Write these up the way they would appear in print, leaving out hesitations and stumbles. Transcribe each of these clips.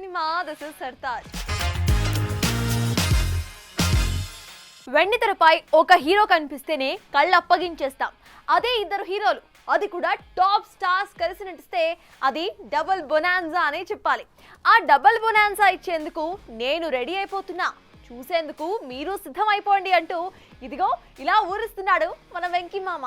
Cinema this is Sartaj. వెండితెరపై ఒక hero కనిపిస్తేనే కళ్ళు అప్పగించేస్తాం. అదే ఇద్దరు హీరోలు, అది కూడా టాప్ స్టార్స్ కలిసి నటిస్తే అది డబుల్ బొనాన్జా అనే చెప్పాలి. ఆ డబుల్ బొనాన్జా ఇచ్చేందుకు నేను రెడీ అయిపోతున్నా, చూసేందుకు మీరు సిద్ధమైపోండి అంటూ ఇదిగో ఇలా ఊరిస్తున్నాడు మన వెంకీ మామ.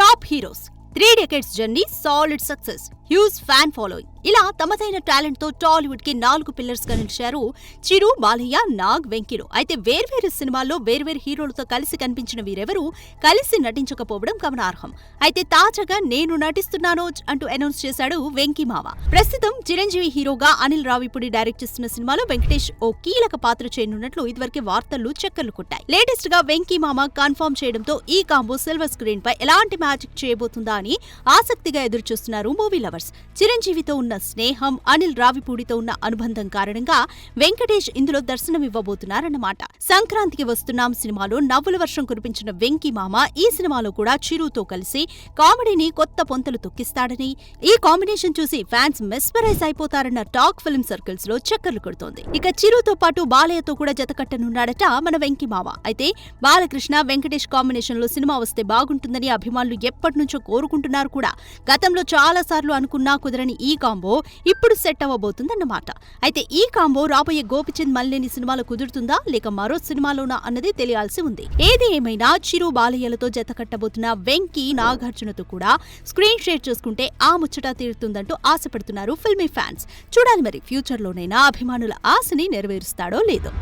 Top heroes 3 decades journey, solid success, huge fan following, ఇలా తమదైన టాలెంట్ తో టాలీవుడ్ కి 4 పిల్లర్స్ గా నిలిచారు చిరు, బాలయ్య, నాగ్, వెంకీలు. అయితే వేర్వేరు సినిమాల్లో వేర్వేరు హీరోలతో కలిసి కనిపించిన వీరెవరూ కలిసి నటించకపోవడం గమనార్హం. అయితే తాజాగా నేను నటిస్తున్నాను అంటూ అనౌన్స్ చేశాడు వెంకీ మామ. ప్రస్తుతం చిరంజీవి హీరోగా అనిల్ రావిపూడి డైరెక్ట్ చేస్తున్న సినిమాలో వెంకటేష్ ఓ కీలక పాత్ర చేయనున్నట్లు ఇదివరకే వార్తలు చక్కర్లు కొట్టాయి. లేటెస్ట్ గా వెంకీ మామ కన్ఫర్మ్ చేయడంతో ఈ కాంబో సిల్వర్ స్క్రీన్ పై ఎలాంటి మ్యాజిక్ చేయబోతుందా అని ఆసక్తిగా ఎదురుచూస్తున్నారు మూవీ లవర్స్. చిరంజీవితో ఉన్న స్నేహం, అనిల్ రావిపూడితో ఉన్న అనుబంధం కారణంగా వెంకటేష్ ఇందులో దర్శనమివ్వబోతున్నారన్నమాట. సంక్రాంతికి వస్తున్నాం సినిమాలో నవ్వుల వర్షం కురిపించిన వెంకీ మామ ఈ సినిమాలో కూడా చిరుతో కలిసి కామెడీని కొత్త పొంతలు తొక్కిస్తాడని, ఈ కాంబినేషన్ చూసి ఫ్యాన్స్ మెస్పరైజ్ అయిపోతారన్న టాక్ ఫిల్మ్ సర్కిల్స్ లో చక్కర్లు కొడుతోంది. ఇక చిరుతో పాటు బాలయ్యతో కూడా జతకట్టనున్నాడట మన వెంకీ మామ. అయితే బాలకృష్ణ, వెంకటేష్ కాంబినేషన్ లో సినిమా వస్తే బాగుంటుందని అభిమానులు ఎప్పటినుంచో కోరుకుంటున్నారు కూడా. గతంలో చాలా సార్లు అనుకున్నా కుదరని ఈ కాంబో ఇప్పుడు సెట్ అవ్వబోతుందన్నమాట. అయితే ఈ కాంబో రాబోయే గోపిచంద్ మల్లేని సినిమాలో కుదురుతుందా లేక మరో సినిమాలోనా అన్నది తెలియాల్సి ఉంది. ఏది ఏమైనా చిరు, బాలయ్యలతో జత కట్టబోతున్న వెంకీ నాగార్జునతో కూడా స్క్రీన్ షేర్ చేసుకుంటే ఆ ముచ్చట తీరుతుందంటూ ఆశపడుతున్నారు ఫిల్మీ ఫ్యాన్స్. చూడాలి మరి ఫ్యూచర్ లోనైనా అభిమానుల ఆశని నెరవేరుస్తాడో లేదో.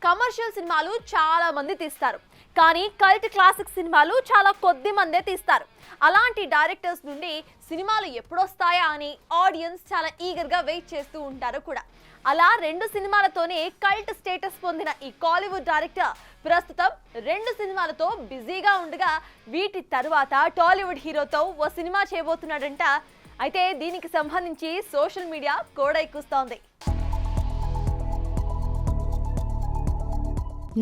కమర్షియల్ సినిమాలు చాలా మంది తీస్తారు, కానీ కల్ట్ క్లాసిక్ సినిమాలు చాలా కొద్ది మందే తీస్తారు. అలాంటి డైరెక్టర్స్ నుండి సినిమాలు ఎప్పుడొస్తాయా అని ఆడియన్స్ చాలా ఈగర్గా వెయిట్ చేస్తూ ఉంటారు కూడా. అలా 2 సినిమాలతోనే కల్ట్ స్టేటస్ పొందిన ఈ కాలీవుడ్ డైరెక్టర్ ప్రస్తుతం 2 సినిమాలతో బిజీగా ఉండగా వీటి తర్వాత టాలీవుడ్ హీరోతో ఓ సినిమా చేయబోతున్నాడంట. అయితే దీనికి సంబంధించి సోషల్ మీడియా కోడ ఎక్కుస్తోంది.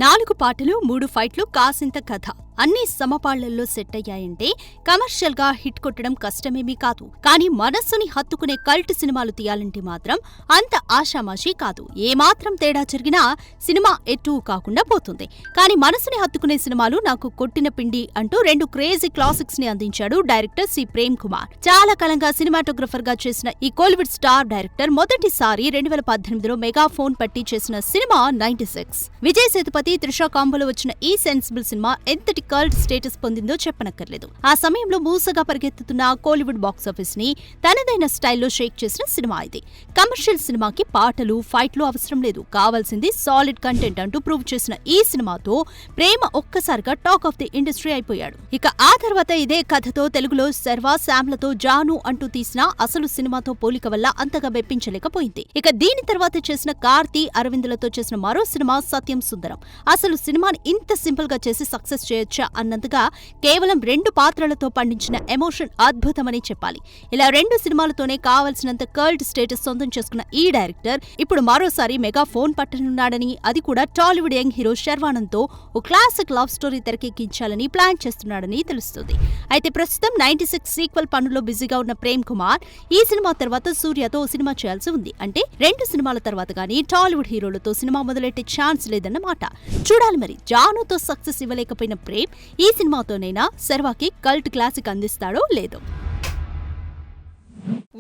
4 పాటలు, 3 ఫైట్లు, కాసింత కథ అన్ని సమపాళ్లల్లో సెట్ అయ్యాయంటే కమర్షియల్ గా హిట్ కొట్టడం కష్టమేమీ కాదు. కానీ మనస్సుని హత్తుకునే కల్ట్ సినిమాలు తీయాలంటే మాత్రం అంత ఆషామాషీ కాదు. ఏమాత్రం తేడా జరిగినా సినిమా ఎటూ కాకుండా పోతుంది. కానీ మనసుని హత్తుకునే సినిమాలు నాకు కొట్టిన పిండి అంటూ 2 క్రేజీ క్లాసిక్స్ ని అందించాడు డైరెక్టర్ సి ప్రేమ్ కుమార్. చాలా కాలంగా సినిమాటోగ్రఫర్ గా చేసిన ఈ కోలీవుడ్ స్టార్ డైరెక్టర్ మొదటిసారి 2018లో మెగాఫోన్ పట్టి చేసిన సినిమా 96. విజయ్ సేతుపతి, త్రిష కాంబోలో వచ్చిన ఈ సెన్సిబుల్ సినిమా ఎంతటి కల్ట్ స్టేటస్ పొందిందో చెప్పనక్కర్లేదు. ఆ సమయంలో మూసగా పరిగెత్తుతున్న కోలీవుడ్ బాక్సాఫీస్ ని తనదైన స్టైల్లో షేక్ చేసిన సినిమా ఇది. కమర్షియల్ సినిమాకి పాటలు, ఫైట్లు అవసరం లేదు, కావాల్సింది సాలిడ్ కంటెంట్ అంటూ ప్రూవ్ చేసిన ఈ సినిమాతో ప్రేమ ఒక్కసారిగా టాక్ ఆఫ్ ది ఇండస్ట్రీ అయిపోయాడు. ఇక ఆ తర్వాత ఇదే కథతో తెలుగులో శర్వా, శామ్లతో జాను అంటూ తీసిన అసలు సినిమాతో పోలిక వల్ల అంతగా మెప్పించలేకపోయింది. ఇక దీని తర్వాత చేసిన కార్తీ, అరవిందులతో చేసిన మరో సినిమా సత్యం సుందరం అసలు సినిమాని ఇంత సింపుల్ గా చేసి సక్సెస్ చేయొచ్చా అన్నంతగా కేవలం 2 పాత్రలతో పండించిన ఎమోషన్ అద్భుతమని చెప్పాలి. ఇలా 2 సినిమాలతోనే కావలసినంత కల్ట్ స్టేటస్ సొంతం చేసుకున్న ఈ డైరెక్టర్ ఇప్పుడు మరోసారి మెగా ఫోన్ పట్టనున్నాడని, అది కూడా టాలీవుడ్ యంగ్ హీరో శర్వానంద్తో ఓ క్లాసిక్ లవ్ స్టోరీ తెరకెక్కించాలని ప్లాన్ చేస్తున్నాడని తెలుస్తుంది. అయితే ప్రస్తుతం 96 సీక్వెల్ పనుల్లో బిజీగా ఉన్న ప్రేమ్ కుమార్ ఈ సినిమా తర్వాత సూర్యతో ఓ సినిమా చేయాల్సి ఉంది. అంటే 2 సినిమాల తర్వాత గానీ టాలీవుడ్ హీరోలతో సినిమా మొదలెట్టే ఛాన్స్ లేదన్నమాట. చూడాలి మరి జానుతో సక్సెస్ ఇవ్వలేకపోయిన ప్రేమ్ ఈ సినిమాతోనైనా శర్వాకి కల్ట్ క్లాసిక్ అందిస్తాడో లేదో.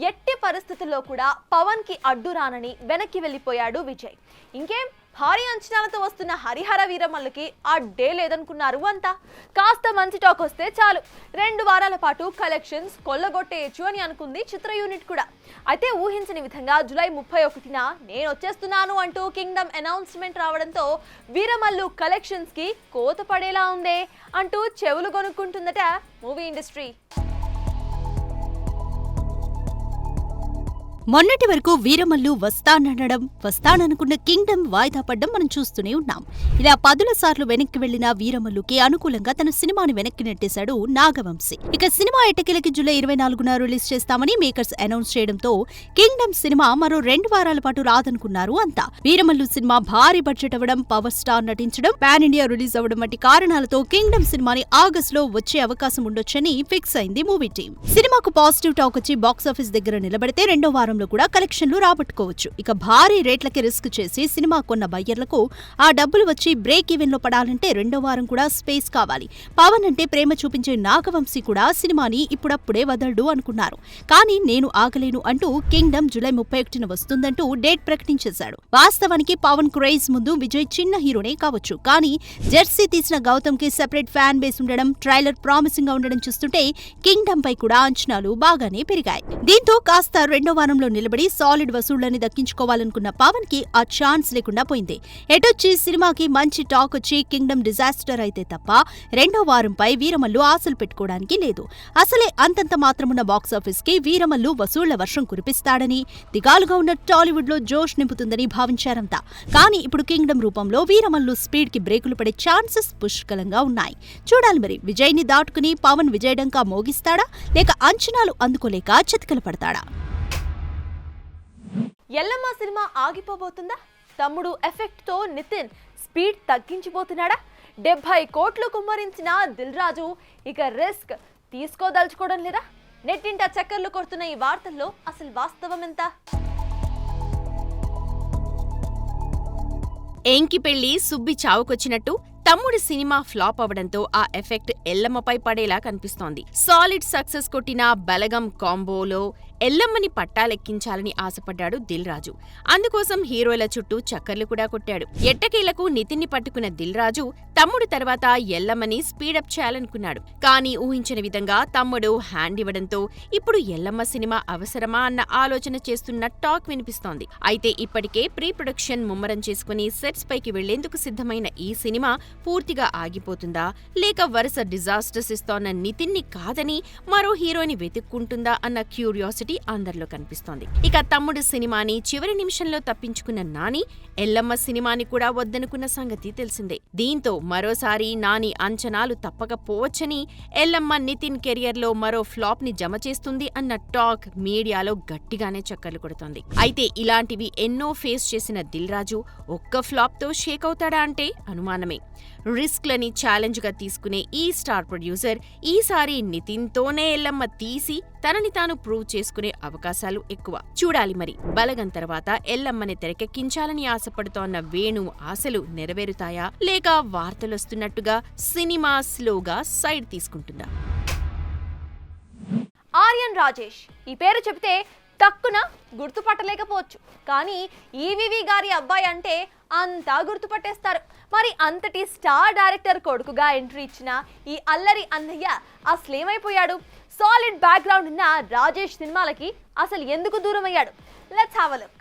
ఎట్టి పరిస్థితుల్లో కూడా పవన్ కి అడ్డు రానని వెనక్కి వెళ్లిపోయాడు విజయ్. ఇంకేం భారీ అంచనాలతో వస్తున్న హరిహర వీరమల్లుకి అడ్డే లేదనుకున్నారు అంతా. కాస్త మంచి టాక్ వస్తే చాలు 2 వారాల పాటు కలెక్షన్స్ కొల్లగొట్టేయచ్చు అని అనుకుంది చిత్ర యూనిట్ కూడా. అయితే ఊహించని విధంగా జూలై 31న నేను వచ్చేస్తున్నాను అంటూ కింగ్డమ్ అనౌన్స్మెంట్ రావడంతో వీరమల్లు కలెక్షన్స్ కి కోత పడేలా ఉందే అంటూ చెవులు కొనుక్కుంటుందట మూవీ ఇండస్ట్రీ. మొన్నటి వరకు వీరమల్లు వస్తాననుకున్న కింగ్డమ్ వాయిదా పడ్డం మనం చూస్తూనే ఉన్నాం. ఇలా 10 సార్లు వెనక్కి వెళ్లిన వీరమల్లుకి అనుకూలంగా తన సినిమాని వెనక్కి నెట్టేశాడు నాగవంశీ. ఇక సినిమా ఎట్టకేలకి జూలై 24న రిలీజ్ చేస్తామని మేకర్స్ అనౌన్స్ చేయడంతో కింగ్డమ్ సినిమా మరో 2 వారాల పాటు రాదనుకున్నారు అంతా. వీరమల్లు సినిమా భారీ బడ్జెట్ అవ్వడం, పవర్ స్టార్ నటించడం, పాన్ ఇండియా రిలీజ్ అవ్వడం వంటి కారణాలతో కింగ్డమ్ సినిమాని ఆగస్టులో వచ్చే అవకాశం ఉండొచ్చని ఫిక్స్ అయింది మూవీ టీం. సినిమాకు పాజిటివ్ టాక్ వచ్చి బాక్సాఫీస్ దగ్గర నిలబడితే 2వ వారంలో కూడా కలెక్షన్లు రాబట్టుకోవచ్చు. ఇక భారీ రేట్లకి రిస్క్ చేసి సినిమా కొన్న బయ్యర్లకు ఆ డబ్బులు వచ్చి బ్రేక్ ఈవెన్ లో పడాలంటే 2వ వారం కూడా స్పేస్ కావాలి. పవన్ అంటే ప్రేమ చూపించే నాగవంశీ కూడా సినిమాని ఇప్పుడప్పుడే వదలడు అనుకున్నారు. కానీ నేను ఆగలేను అంటూ కింగ్డమ్ జూలై 31న వస్తుందంటూ డేట్ ప్రకటించేశాడు. వాస్తవానికి పవన్ క్రేజ్ ముందు విజయ్ చిన్న హీరోనే కావచ్చు. కానీ జెర్సీ తీసిన గౌతమ్ కి సెపరేట్ ఫ్యాన్ బేస్ ఉండడం, ట్రైలర్ ప్రామిసింగ్ గా ఉండడం చూస్తుంటే కింగ్డమ్ పై కూడా అంచనాలు బాగానే పెరిగాయి. దీంతో కాస్త 2వ వారంలో నిలబడి సాలిడ్ వసూళ్లని దక్కించుకోవాలనుకున్న పవన్ కి ఆ ఛాన్స్ లేకుండా పోయింది. ఎటొచ్చి సినిమాకి మంచి టాక్ వచ్చి కింగ్డమ్ డిజాస్టర్ అయితే తప్ప 2వ వారంపై వీరమల్లు ఆశలు పెట్టుకోవడానికి లేదు. అసలే అంతంత మాత్రమున్న బాక్సాఫీస్ కి వీరమల్లు వసూళ్ల వర్షం కురిపిస్తాడని, దిగాలుగా ఉన్న టాలీవుడ్ లో జోష్ నింపుతుందని భావించారంతా. కానీ ఇప్పుడు కింగ్డమ్ రూపంలో వీరమల్లు స్పీడ్ కి బ్రేకులు పడే ఛాన్సెస్ పుష్కలంగా ఉన్నాయి. చూడాలి మరి విజయ్ ని దాటుకుని పవన్ విజయడంకా మోగిస్తాడా, లేక అంచనాలు అందుకోలేక చితకలు పడతాడా? ఎల్లమ్మ సినిమా ఆగిపోబోతుందా? తమ్ముడు ఎఫెక్ట్ తో నితిన్ స్పీడ్ తగ్గించిపోతున్నాడా? 70 కోట్లు కుమ్మరించిన దిల్ రాజు ఇక రిస్క్ తీసుకోదలుచుకోవడం లేదా? నెట్టింట చక్కర్లు కొడుతున్న ఈ వార్తల్లో అసలు వాస్తవం ఎంత? ఏంకి పెళ్లి సుబ్బి చావుకొచ్చినట్టు తమ్ముడి సినిమా ఫ్లాప్ అవడంతో ఆ ఎఫెక్ట్ ఎల్లమ్మపై పడేలా కనిపిస్తోంది. సాలిడ్ సక్సెస్ కొట్టిన బలగం కాంబోలో ఎల్లమ్మని పట్టాలెక్కించాలని ఆశపడ్డాడు దిల్ రాజు. అందుకోసం హీరోల చుట్టూ చక్కర్లు కూడా కొట్టాడు. ఎట్టకేలకు నితిన్ని పట్టుకున్న దిల్ రాజు తమ్ముడు తర్వాత ఎల్లమ్మని స్పీడప్ చేయాలనుకున్నాడు. కానీ ఊహించిన విధంగా తమ్ముడు హ్యాండ్ ఇవ్వడంతో ఇప్పుడు ఎల్లమ్మ సినిమా అవసరమా అన్న ఆలోచన చేస్తున్న టాక్ వినిపిస్తోంది. అయితే ఇప్పటికే ప్రీ ప్రొడక్షన్ ముమ్మరం చేసుకుని సెట్స్ పైకి వెళ్లేందుకు సిద్ధమైన ఈ సినిమా పూర్తిగా ఆగిపోతుందా, లేక వరుస డిజాస్టర్స్ ఇస్తోన్న నితిన్ని కాదని మరో హీరోని వెతుక్కుంటుందా అన్న క్యూరియాసిటీ అందరిలో కనిపిస్తోంది. ఇక తమ్ముడు సినిమాని చివరి నిమిషంలో తప్పించుకున్న నాని ఎల్లమ్మ సినిమాని కూడా వద్దనుకున్న సంగతి తెలిసిందే. దీంతో మరోసారి నాని అంచనాలు తప్పకపోవచ్చని, ఎల్లమ్మ నితిన్ కెరియర్ లో మరో ఫ్లాప్ ని జమ చేస్తుంది అన్న టాక్ మీడియాలో గట్టిగానే చక్కర్లు కొడుతోంది. అయితే ఇలాంటివి ఎన్నో ఫేస్ చేసిన దిల్ రాజు ఒక్క ఫ్లాప్ తో షేక్ అవుతాడా అంటే అనుమానమే. రిస్క్లని ఛాలెంజ్ గా తీసుకునే ఈ స్టార్ ప్రొడ్యూసర్ ఈసారి నితిన్ తోనే ఎల్లమ్మ తీసి తనని తాను ప్రూవ్ చేసుకునే అవకాశాలు ఎక్కువ. చూడాలి మరి బలగం తర్వాత ఎల్లమ్మని తెరకెక్కించాలని ఆశపడుతోన్న వేణు ఆశలు నెరవేరుతాయా, లేక వార్తలొస్తున్నట్టుగా సినిమా స్లోగా సైడ్ తీసుకుంటుందా? ఆర్యన్ రాజేష్ ఈ పేరు చెబితే తక్కున గుర్తుపట్టలేకపోవచ్చు. కానీ ఈవీవి గారి అబ్బాయి అంటే అంతా గుర్తుపట్టేస్తారు. మరి అంతటి స్టార్ డైరెక్టర్ కొడుకుగా ఎంట్రీ ఇచ్చిన ఈ అల్లరి అన్నయ్య అసలేమైపోయాడు? సాలిడ్ బ్యాక్గ్రౌండ్ ఉన్న రాజేష్ సినిమాలకి అసలు ఎందుకు దూరం అయ్యాడు? Let's have a look.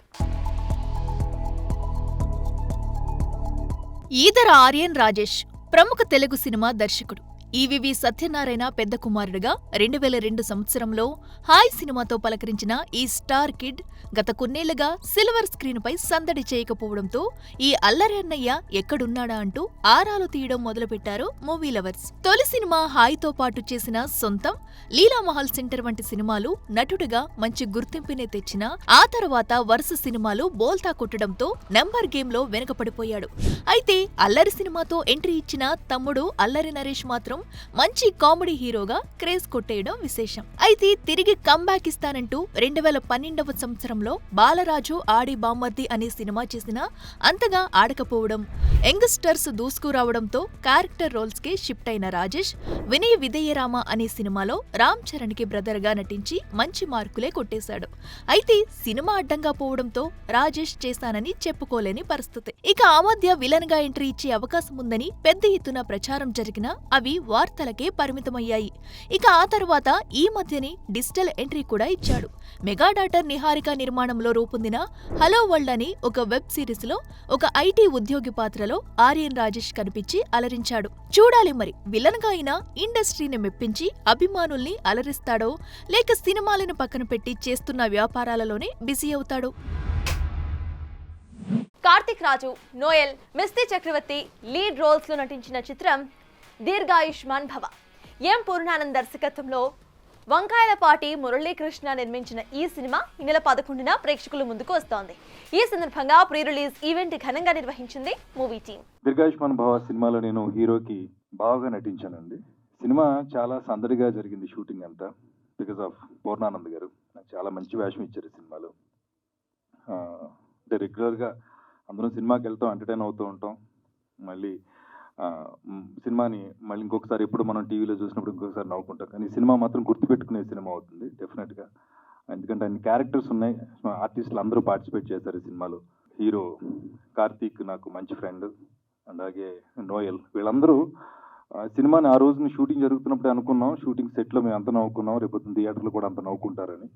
Eedara Aryan Rajesh ప్రముఖ తెలుగు సినిమా దర్శకుడు. ఈవీవి సత్యనారాయణ పెద్ద కుమారుడిగా 2002 సంవత్సరంలో హాయ్ సినిమాతో పలకరించిన ఈ స్టార్ కిడ్ గత కొన్నేళ్లుగా సిల్వర్ స్క్రీన్ పై సందడి చేయకపోవడంతో ఈ అల్లరి అన్నయ్య ఎక్కడున్నాడా అంటూ ఆరాలు తీయడం మొదలుపెట్టారు మూవీ లవర్స్. తొలి సినిమా హాయ్తో పాటు చేసిన సొంతం, లీలామహల్ సెంటర్ వంటి సినిమాలు నటుడిగా మంచి గుర్తింపునే తెచ్చినా ఆ తర్వాత వరుస సినిమాలు బోల్తా కొట్టడంతో నెంబర్ గేమ్ లో వెనుకపడిపోయాడు. అయితే అల్లరి సినిమాతో ఎంట్రీ ఇచ్చిన తమ్ముడు అల్లరి నరేష్ మాత్రం మంచి కామెడీ హీరోగా క్రేజ్ కొట్టేయడం విశేషం. అయితే తిరిగి కంబ్యాక్ ఇస్తానంటూ 2012వ సంవత్సరంలో బాలరాజు ఆడి బామ్మర్ది అనే సినిమా చేసినా అంతగా ఆడకపోవడం, యంగ్స్టర్స్ దూసుకురావడంతో క్యారెక్టర్ రోల్స్ కి షిఫ్ట్ అయిన రాజేష్ వినయ విధేయరామ అనే సినిమాలో రామ్ చరణ్ కి బ్రదర్ గా నటించి మంచి మార్కులే కొట్టేశాడు. అయితే సినిమా అడ్డంగా పోవడంతో రాజేష్ చేశానని చెప్పుకోలేని పరిస్థితి. ఇక ఆ మధ్య విలన్ గా ఎంట్రీ ఇచ్చే అవకాశం ఉందని పెద్ద ఎత్తున ప్రచారం జరిగినా అవి వార్తలకే పరిమితమయ్యాయి. ఇక ఆ తర్వాత ఈ మధ్యనే డిజిటల్ ఎంట్రీ కూడా ఇచ్చాడు. మెగా డాటర్ నిహారిక నిర్మాణంలో రూపొందిన హలో వరల్డ్ అని ఒక వెబ్ సిరీస్ లో ఒక ఐటీ ఉద్యోగి పాత్రలో ఆర్యన్ రాజేష్ కనిపించి అలరించాడు. చూడాలి మరి విలన్ గా అయినా ఇండస్ట్రీని మెప్పించి అభిమానుల్ని అలరిస్తాడో లేక సినిమాలను పక్కన పెట్టి చేస్తున్న వ్యాపారాలలోనే బిజీ అవుతాడో. కార్తిక్ రాజు, నోయల్, మిస్టీ చక్రవర్తి లీడ్ రోల్స్ లో నటించిన చిత్రం దీర్ఘాయుష్మాన్ భవ. ఎం పూర్ణానంద్ దర్శకత్వంలో వంకాయలపాటి మురళీకృష్ణ నిర్మించిన ఈ సినిమా ఈ నెల 11న ప్రేక్షకుల ముందుకు వస్తోంది. ఈ సందర్భంగా ప్రీ రిలీజ్ ఈవెంట్ ఘనంగా నిర్వహించింది మూవీ టీం. దీర్ఘాయుష్మాన్ భవ సినిమాలో నేను హీరోకి బాగా నటించానండి. సినిమా చాలా సందడిగా జరిగింది షూటింగ్ అంతా, బికాస్ ఆఫ్ పూర్ణానంద్ గారు నాకు చాలా మంచి వేషం ఇచ్చారు సినిమాలో. అంటే రెగ్యులర్గా అందరం సినిమాకి వెళ్తాం, ఎంటర్టైన్ అవుతూ ఉంటాం, మళ్ళీ సినిమాని మళ్ళీ ఇంకొకసారి ఎప్పుడు మనం టీవీలో చూసినప్పుడు ఇంకొకసారి నవ్వుకుంటాం, కానీ సినిమా మాత్రం గుర్తుపెట్టుకునే సినిమా అవుతుంది డెఫినెట్గా. ఎందుకంటే అన్ని క్యారెక్టర్స్ ఉన్నాయి, ఆర్టిస్టులు అందరూ పార్టిసిపేట్ చేశారు ఈ సినిమాలో. హీరో కార్తీక్ నాకు మంచి ఫ్రెండ్, అలాగే నోయల్, వీళ్ళందరూ సినిమాని ఆ రోజున షూటింగ్ జరుగుతున్నప్పుడే అనుకున్నాం, షూటింగ్ సెట్లో మేము అంత నవ్వుకున్నాం, రేపు థియేటర్లో కూడా అంత నవ్వుకుంటారని.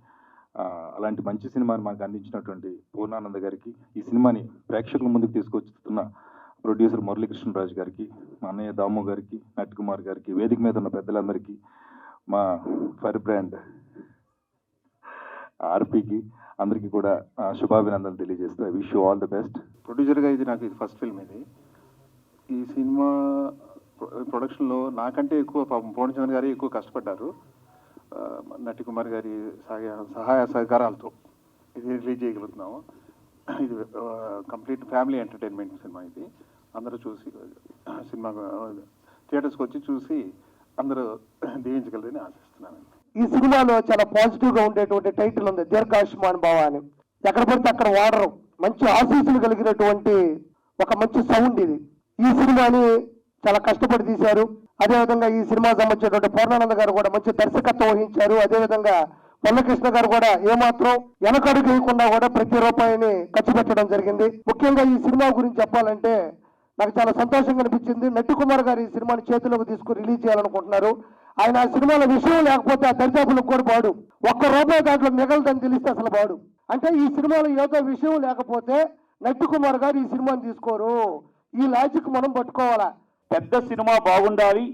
అలాంటి మంచి సినిమాని మాకు అందించినటువంటి పూర్ణానంద గారికి, ఈ సినిమాని ప్రేక్షకుల ముందుకు తీసుకొచ్చుతున్న ప్రొడ్యూసర్ మురళీకృష్ణరాజు గారికి, మా అన్నయ్య దాము గారికి, నట్ కుమార్ గారికి, వేదిక మీద ఉన్న పెద్దలందరికీ, మా ఫైర్ బ్రాండ్ ఆర్పీకి, అందరికీ కూడా శుభాభినందనలు తెలియజేస్తూ I wish you all the best. ప్రొడ్యూసర్గా ఇది నాకు ఇది ఫస్ట్ ఫిల్మ్. ఈ సినిమా ప్రొడక్షన్లో నాకంటే ఎక్కువ పూర్ణచంద్ర గారు ఎక్కువ కష్టపడ్డారు. నటి కుమార్ గారి సహాయ సహకారాలతో ఇది రిలీజ్ చేయగలుగుతున్నాము. ఇది కంప్లీట్ ఫ్యామిలీ ఎంటర్టైన్మెంట్ సినిమా. ఇది అందరూ చూసి సినిమా థియేటర్స్కి వచ్చి చూసి అందరూ దీవించగలరని ఆశిస్తున్నాను. ఈ సినిమాలో చాలా పాజిటివ్ గా ఉండేటువంటి టైటిల్ ఉంది, దీర్ఘాయుష్మాన్ భవ అని. ఎక్కడ పడితే అక్కడ వాడరు, మంచి ఆశీస్సులు కలిగినటువంటి ఒక మంచి సౌండ్ ఇది. ఈ సినిమాని చాలా కష్టపడి తీశారు. అదేవిధంగా ఈ సినిమా సంబంధించినటువంటి పూర్ణానంద గారు కూడా మంచి దర్శకత్వం వహించారు. అదేవిధంగా మురళీకృష్ణ గారు కూడా ఏమాత్రం వెనకడుగు వేయకుండా కూడా ప్రతి రూపాయిని ఖర్చు పెట్టడం జరిగింది. ముఖ్యంగా ఈ సినిమా గురించి చెప్పాలంటే నాకు చాలా సంతోషంగా అనిపించింది. నటి కుమార్ గారు ఈ సినిమాని చేతిలోకి తీసుకుని రిలీజ్ చేయాలనుకుంటున్నారు. ఆయన ఆ సినిమాలో విషయం లేకపోతే ఆ దర్శకులకు కూడా బాడు, ఒక్క రూపాయి దాంట్లో మిగలదని తెలిస్తే అసలు బాడు. అంటే ఈ సినిమాలో ఏదో విషయం లేకపోతే నటి కుమార్ గారు ఈ సినిమాని తీసుకోరు. ఈ లాజిక్ మనం పట్టుకోవాలా. పెద్ద సినిమా బాగుండాలి,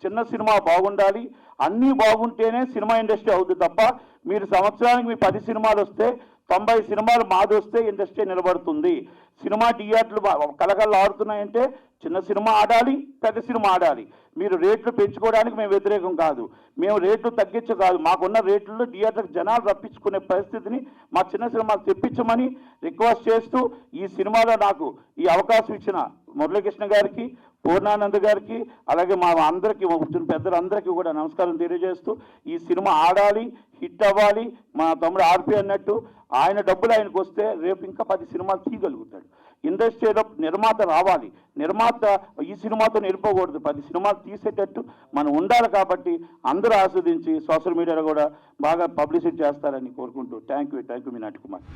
చిన్న సినిమా బాగుండాలి, అన్నీ బాగుంటేనే సినిమా ఇండస్ట్రీ అవుతుంది తప్ప మీరు సంవత్సరానికి మీ 10 సినిమాలు వస్తే 90 సినిమాలు మాది వస్తే ఇండస్ట్రీ నిలబడుతుంది. సినిమా థియేటర్లు కలకల్లా ఆడుతున్నాయంటే చిన్న సినిమా ఆడాలి, పెద్ద సినిమా ఆడాలి. మీరు రేట్లు పెంచుకోవడానికి మేము వ్యతిరేకం కాదు, మేము రేట్లు తగ్గించ కాదు. మాకున్న రేట్లలో థియేటర్కి జనాలు రప్పించుకునే పరిస్థితిని మా చిన్న సినిమాలు తెప్పించమని రిక్వెస్ట్ చేస్తూ ఈ సినిమాలో నాకు ఈ అవకాశం ఇచ్చిన మురళీకృష్ణ గారికి, పూర్ణానంద్ గారికి, అలాగే మా అందరికీ వచ్చిన పెద్దలందరికీ కూడా నమస్కారం తెలియజేస్తూ ఈ సినిమా ఆడాలి, హిట్ అవ్వాలి. మా తమ్ముడు ఆర్పి అన్నట్టు ఆయన డబ్బులు ఆయనకు వస్తే రేపు ఇంకా 10 సినిమాలు తీయగలుగుతాడు. ఇండస్ట్రీలో నిర్మాత రావాలి, నిర్మాత ఈ సినిమాతో నిలిపోకూడదు, 10 సినిమాలు తీసేటట్టు మనం ఉండాలి. కాబట్టి అందరూ ఆస్వాదించి సోషల్ మీడియాలో కూడా బాగా పబ్లిసిటీ చేస్తారని కోరుకుంటూ థ్యాంక్ యూ మీ నటి కుమార్.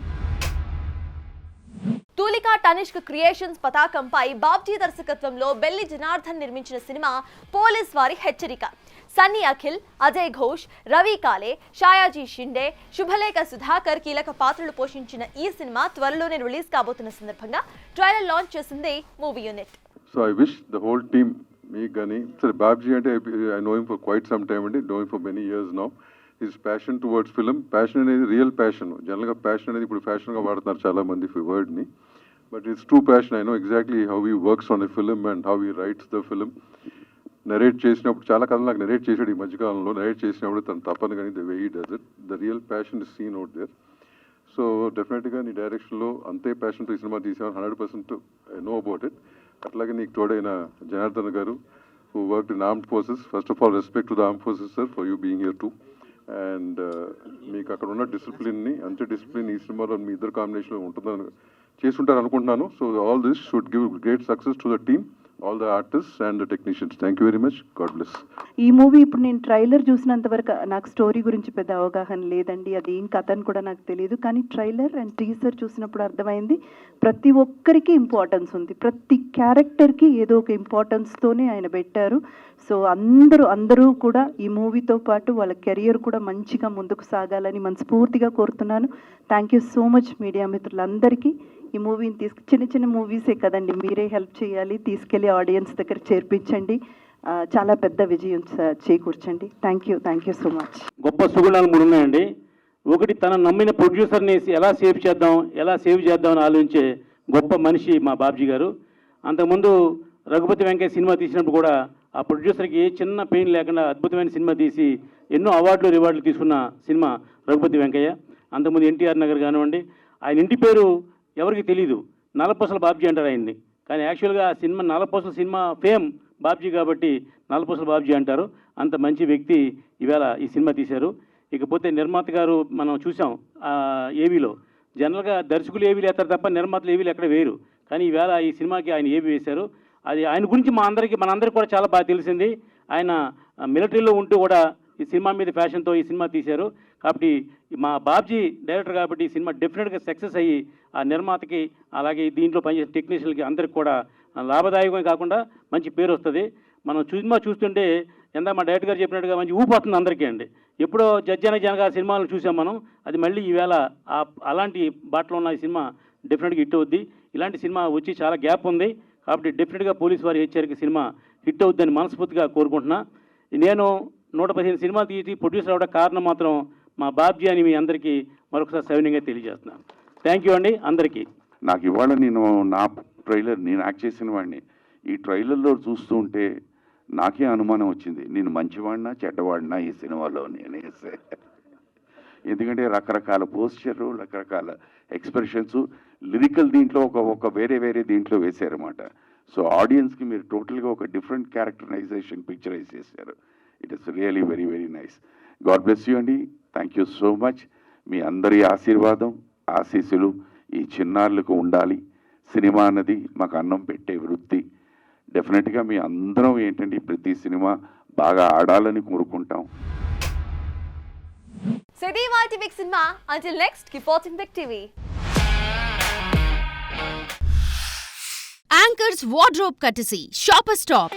తూలికా తనిష్క్ క్రియేషన్స్ పతాకంపై బాబ్జీ దర్శకత్వంలో బెల్లి జనార్దన్ నిర్మించిన సినిమా పోలీస్ వారి హెచ్చరిక. సన్నీ అఖిల్, అజయ్ ఘోష్, రవి కాలే, షాయాజీ షిండే, శుభలేఖ సుధాకర్ కీలక పాత్రలు పోషించిన ఈ సినిమా త్వరలోనే రిలీజ్ కాబోతున్న సందర్భంగా ట్రైలర్ లాంచ్ చేసింది movie unit. So I wish the whole team మీకు కానీ సరే బాబ్జీ అంటే I know him for quite some time అండి, know him for many years now. His passion towards film, passion అనేది రియల్ ప్యాషన్. జనరల్గా ప్యాషన్ అనేది ఇప్పుడు ఫ్యాషన్గా వాడుతున్నారు చాలా మంది వర్డ్ని, but it's true passion. I know exactly how he works on a film and how he writes the film. Narrate చేసినప్పుడు చాలా కథలు నాకు నరేట్ చేసాడు ఈ మధ్యకాలంలో. నరేట్ చేసినప్పుడు తను తప్పని కానీ the way he does it, the real passion is seen out there. So డెఫినెట్గా నీ డైరెక్షన్లో అంతే ప్యాషన్తో ఈ సినిమా తీసామని 100% ఐ నో అబౌట్ ఇట్. అట్లాగే నీకు తోడైన జనార్దన్ గారు who worked in armed forces, first of all respect to the armed forces sir for you being here too. And మీకు అక్కడ ఉన్న డిసిప్లిన్ని అంతే డిసిప్లిన్ ఈ సినిమాలో మీ ఇద్దరు కాంబినేషన్లో ఉంటుందని చేస్తుంటారు అనుకుంటున్నాను. So all this should give great success to the team. all the artists and the technicians. Thank you very much. God bless. ఈ మూవీ ఇప్పుడు నేను ట్రైలర్ చూసినంత వరకు నాకు స్టోరీ గురించి పెద్ద అవగాహన లేదండి, అది ఏం కథ అని కూడా నాకు తెలియదు. కానీ ట్రైలర్ అండ్ టీజర్ చూసినప్పుడు అర్థమైంది ప్రతి ఒక్కరికి ఇంపార్టెన్స్ ఉంది, ప్రతి క్యారెక్టర్కి ఏదో ఒక ఇంపార్టెన్స్తోనే ఆయన పెట్టారు. సో అందరూ కూడా ఈ మూవీతో పాటు వాళ్ళ కెరియర్ కూడా మంచిగా ముందుకు సాగాలని మనస్ఫూర్తిగా కోరుతున్నాను. Thank you so much media మిత్రులందరికీ. ఈ మూవీని చిన్న మూవీసే కదండి, మీరే హెల్ప్ చేయాలి, తీసుకెళ్ళి ఆడియన్స్ దగ్గర చేర్పించండి, చాలా పెద్ద విజయం చేకూర్చండి. Thank you so much. గొప్ప సుగుణాలు 3 ఉన్నాయండి. ఒకటి, తన నమ్మిన ప్రొడ్యూసర్ని ఎలా సేవ్ చేద్దాం అని ఆలోచించే గొప్ప మనిషి మా బాబ్జీ గారు. అంతకుముందు రఘుపతి వెంకయ్య సినిమా తీసినప్పుడు కూడా ఆ ప్రొడ్యూసర్కి ఏ చిన్న పెయిన్ లేకుండా అద్భుతమైన సినిమా తీసి ఎన్నో రివార్డులు తీసుకున్న సినిమా రఘుపతి వెంకయ్య. అంతకుముందు ఎన్టీఆర్ నగర్ కానివ్వండి, ఆయన ఇంటి పేరు ఎవరికి తెలీదు, నల్లపూసల బాబ్జీ అంటారు ఆయన్ని. కానీ యాక్చువల్గా ఆ సినిమా నల్లపూసల సినిమా ఫేమ్ బాబ్జీ కాబట్టి నల్లపూసల బాబ్జీ అంటారు. అంత మంచి వ్యక్తి ఈవేళ ఈ సినిమా తీశారు. ఇకపోతే నిర్మాత గారు మనం చూసాం ఏవీలో, జనరల్గా దర్శకులు ఏవీలు వేస్తారు తప్ప నిర్మాతలు ఏవీలు ఎక్కడ వేయరు. కానీ ఈవేళ ఈ సినిమాకి ఆయన ఏవీ వేశారు. అది ఆయన గురించి మనందరికీ కూడా చాలా బాగా తెలిసింది. ఆయన మిలిటరీలో ఉంటూ కూడా ఈ సినిమా మీద ఫ్యాషన్తో ఈ సినిమా తీశారు. కాబట్టి మా బాబ్జీ డైరెక్టర్ కాబట్టి ఈ సినిమా డెఫినెట్గా సక్సెస్ అయ్యి ఆ నిర్మాతకి అలాగే దీంట్లో పనిచేసే టెక్నీషియన్కి అందరికి కూడా లాభదాయకమే కాకుండా మంచి పేరు వస్తుంది. మనం సినిమా చూస్తుంటే మా డైరెక్టర్ గారు చెప్పినట్టుగా మంచి ఊపొస్తుంది అందరికీ అండి. ఎప్పుడో జడ్జన జనగా సినిమాలను చూసాం మనం, అది మళ్ళీ ఈవేళ అలాంటి బాటలో ఉన్న ఈ సినిమా డెఫినెట్గా హిట్ అవుద్ది. ఇలాంటి సినిమా వచ్చి చాలా గ్యాప్ ఉంది కాబట్టి డెఫినెట్గా పోలీసు వారి హెచ్చరిక సినిమా హిట్ అవుద్దని మనస్ఫూర్తిగా కోరుకుంటున్నా. నేను 115 సినిమాలు తీసి ప్రొడ్యూసర్ అవడం కారణం మాత్రం మా బాబ్జీ అని మీ అందరికీ మరొకసారి సవినయంగా తెలియజేస్తున్నాను. థ్యాంక్ యూ అండి అందరికీ. నాకు ఇవాళ నా ట్రైలర్ నేను యాక్ట్ చేసిన వాడిని ఈ ట్రైలర్లో చూస్తూ ఉంటే నాకే అనుమానం వచ్చింది, నేను మంచివాడినా చెడ్డవాడినా ఈ సినిమాలో అనేసి. ఎందుకంటే రకరకాల పోస్చరు, రకరకాల ఎక్స్ప్రెషన్స్, లిరికల్ దీంట్లో ఒక వేరే దీంట్లో వేశారన్నమాట. సో ఆడియన్స్కి మీరు టోటల్గా ఒక డిఫరెంట్ క్యారెక్టరైజేషన్ పిక్చరైజ్ చేశారు. It is really very very nice. God bless you అండి. Thank you so much. మీ అందరి ఆశీస్సులు ఈ చిన్నారులకు ఉండాలి. సినిమా అన్నది మాకు అన్నం పెట్టే వృత్తి. డెఫినెట్గా మీ అందరం ఏంటంటే ప్రతి సినిమా బాగా ఆడాలని కోరుకుంటాం. So ఇది ఇవాల్టి big cinema. Until next, keep watching Big TV. Anchor's wardrobe courtesy, Shopper Stop.